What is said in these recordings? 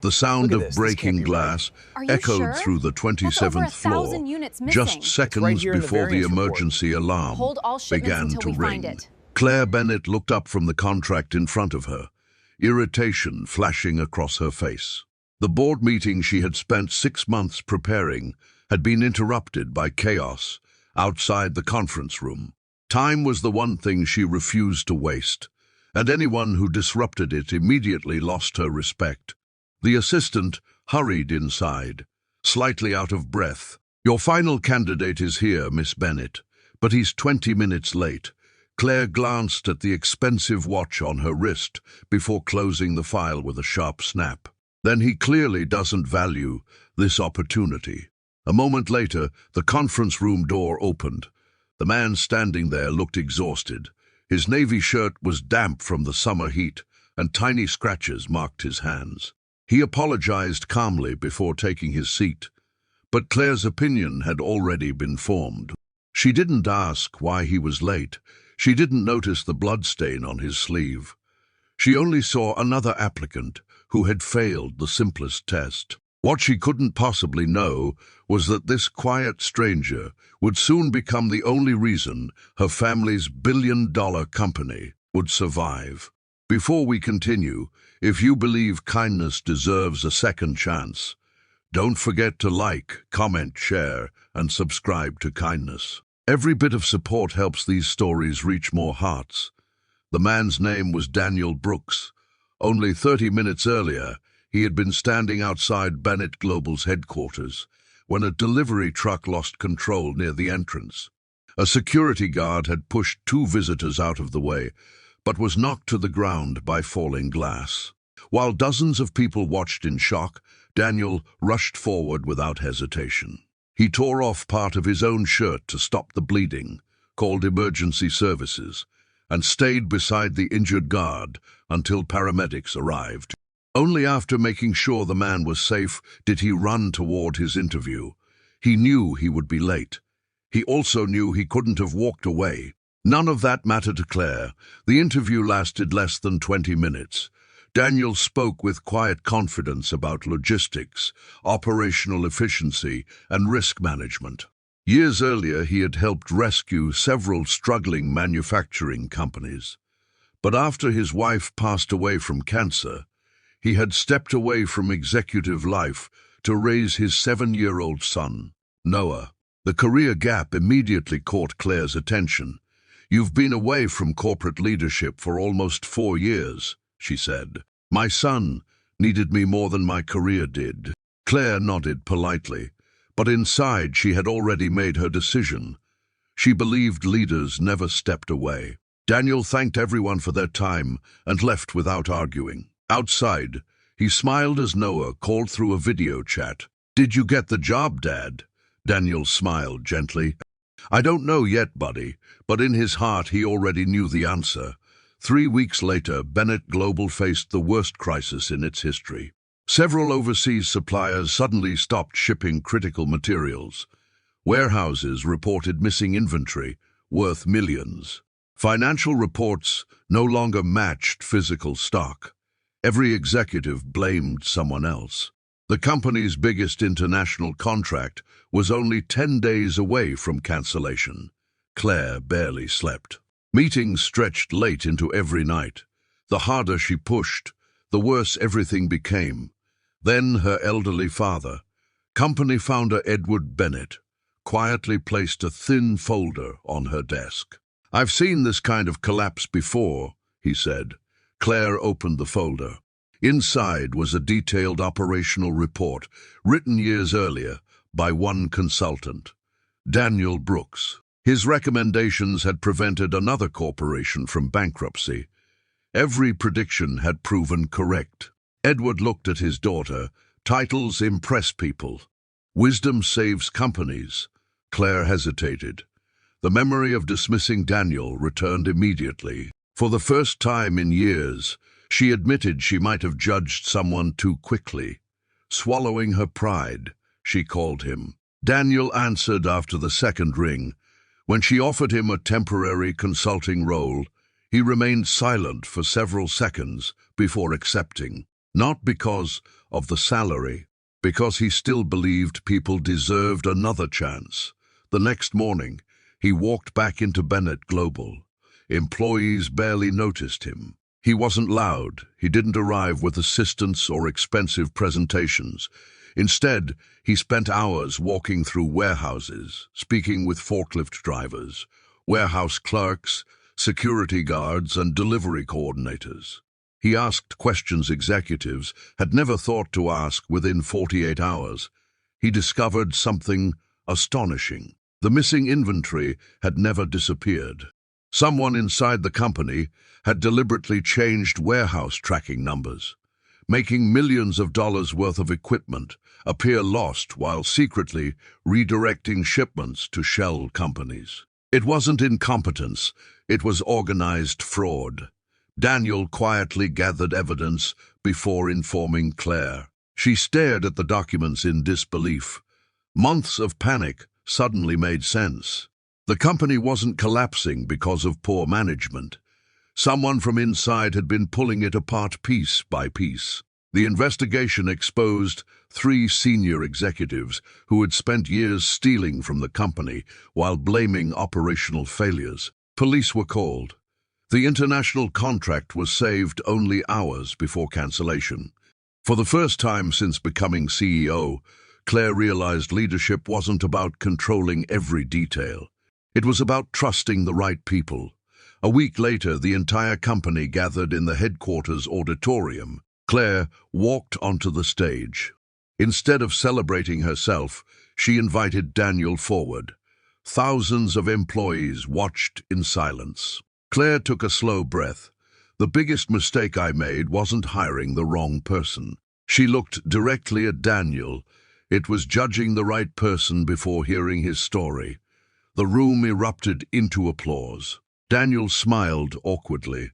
The sound Look at of this. This can't breaking be right. glass Are you echoed sure? through the That's over 27th floor, 1,000 units missing. just It's right seconds here in the before the variance report. emergency alarm Hold all shipments began until to we ring. find it. Claire Bennett looked up from the contract in front of her, irritation flashing across her face. The board meeting she had spent 6 months preparing had been interrupted by chaos outside the conference room. Time was the one thing she refused to waste, and anyone who disrupted it immediately lost her respect. The assistant hurried inside, slightly out of breath. "Your final candidate is here, Miss Bennett, but he's 20 minutes late." Claire glanced at the expensive watch on her wrist before closing the file with a sharp snap. "Then he clearly doesn't value this opportunity." A moment later, the conference room door opened. The man standing there looked exhausted. His navy shirt was damp from the summer heat, and tiny scratches marked his hands. He apologized calmly before taking his seat, but Claire's opinion had already been formed. She didn't ask why he was late. She didn't notice the bloodstain on his sleeve. She only saw another applicant who had failed the simplest test. What she couldn't possibly know was that this quiet stranger would soon become the only reason her family's billion-dollar company would survive. Before we continue, if you believe kindness deserves a second chance, don't forget to like, comment, share, and subscribe to Kindness. Every bit of support helps these stories reach more hearts. The man's name was Daniel Brooks. Only 30 minutes earlier, he had been standing outside Bennett Global's headquarters when a delivery truck lost control near the entrance. A security guard had pushed 2 visitors out of the way, but was knocked to the ground by falling glass. While dozens of people watched in shock, Daniel rushed forward without hesitation. He tore off part of his own shirt to stop the bleeding, called emergency services, and stayed beside the injured guard until paramedics arrived. Only after making sure the man was safe did he run toward his interview. He knew he would be late. He also knew he couldn't have walked away. None of that mattered to Claire. The interview lasted less than 20 minutes. Daniel spoke with quiet confidence about logistics, operational efficiency, and risk management. Years earlier, he had helped rescue several struggling manufacturing companies. But after his wife passed away from cancer, he had stepped away from executive life to raise his 7-year-old son, Noah. The career gap immediately caught Claire's attention. "You've been away from corporate leadership for almost 4 years," she said. "My son needed me more than my career did." Claire nodded politely, but inside she had already made her decision. She believed leaders never stepped away. Daniel thanked everyone for their time and left without arguing. Outside, he smiled as Noah called through a video chat. "Did you get the job, Dad?" Daniel smiled gently. "I don't know yet, buddy," but in his heart he already knew the answer. 3 weeks later, Bennett Global faced the worst crisis in its history. Several overseas suppliers suddenly stopped shipping critical materials. Warehouses reported missing inventory, worth millions. Financial reports no longer matched physical stock. Every executive blamed someone else. The company's biggest international contract was only 10 days away from cancellation. Claire barely slept. Meetings stretched late into every night. The harder she pushed, the worse everything became. Then her elderly father, company founder Edward Bennett, quietly placed a thin folder on her desk. "I've seen this kind of collapse before," he said. Claire opened the folder. Inside was a detailed operational report written years earlier by one consultant, Daniel Brooks. His recommendations had prevented another corporation from bankruptcy. Every prediction had proven correct. Edward looked at his daughter. "Titles impress people. Wisdom saves companies." Claire hesitated. The memory of dismissing Daniel returned immediately. For the first time in years, she admitted she might have judged someone too quickly. Swallowing her pride, she called him. Daniel answered after the second ring. When she offered him a temporary consulting role, he remained silent for several seconds before accepting. Not because of the salary, because he still believed people deserved another chance. The next morning, he walked back into Bennett Global. Employees barely noticed him. He wasn't loud. He didn't arrive with assistants or expensive presentations. Instead, he spent hours walking through warehouses, speaking with forklift drivers, warehouse clerks, security guards, and delivery coordinators. He asked questions executives had never thought to ask within 48 hours. He discovered something astonishing. The missing inventory had never disappeared. Someone inside the company had deliberately changed warehouse tracking numbers, making millions of dollars worth of equipment appear lost while secretly redirecting shipments to shell companies. It wasn't incompetence, it was organized fraud. Daniel quietly gathered evidence before informing Claire. She stared at the documents in disbelief. Months of panic suddenly made sense. The company wasn't collapsing because of poor management. Someone from inside had been pulling it apart piece by piece. The investigation exposed 3 senior executives who had spent years stealing from the company while blaming operational failures. Police were called. The international contract was saved only hours before cancellation. For the first time since becoming CEO, Claire realized leadership wasn't about controlling every detail. It was about trusting the right people. A week later, the entire company gathered in the headquarters auditorium. Claire walked onto the stage. Instead of celebrating herself, she invited Daniel forward. Thousands of employees watched in silence. Claire took a slow breath. The biggest mistake I made wasn't hiring the wrong person. She looked directly at Daniel. It was judging the right person before hearing his story. The room erupted into applause. Daniel smiled awkwardly,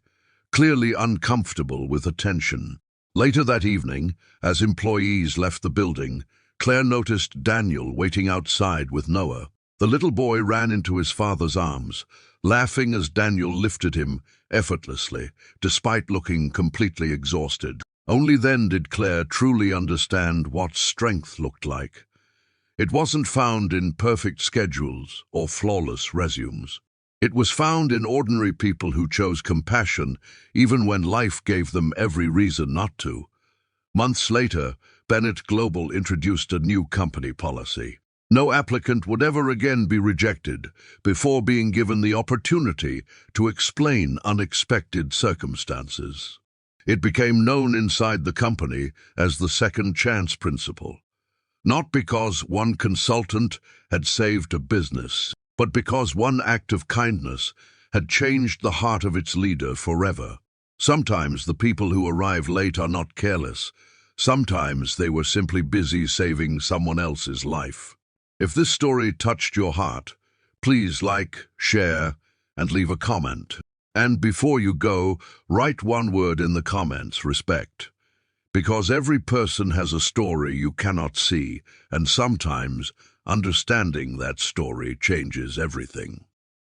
clearly uncomfortable with attention. Later that evening, as employees left the building, Claire noticed Daniel waiting outside with Noah. The little boy ran into his father's arms, laughing as Daniel lifted him effortlessly, despite looking completely exhausted. Only then did Claire truly understand what strength looked like. It wasn't found in perfect schedules or flawless resumes. It was found in ordinary people who chose compassion even when life gave them every reason not to. Months later, Bennett Global introduced a new company policy. No applicant would ever again be rejected before being given the opportunity to explain unexpected circumstances. It became known inside the company as the second chance principle. Not because one consultant had saved a business, but because one act of kindness had changed the heart of its leader forever. Sometimes the people who arrive late are not careless. Sometimes they were simply busy saving someone else's life. If this story touched your heart, please like, share, and leave a comment. And before you go, write one word in the comments: respect. Because every person has a story you cannot see, and sometimes understanding that story changes everything.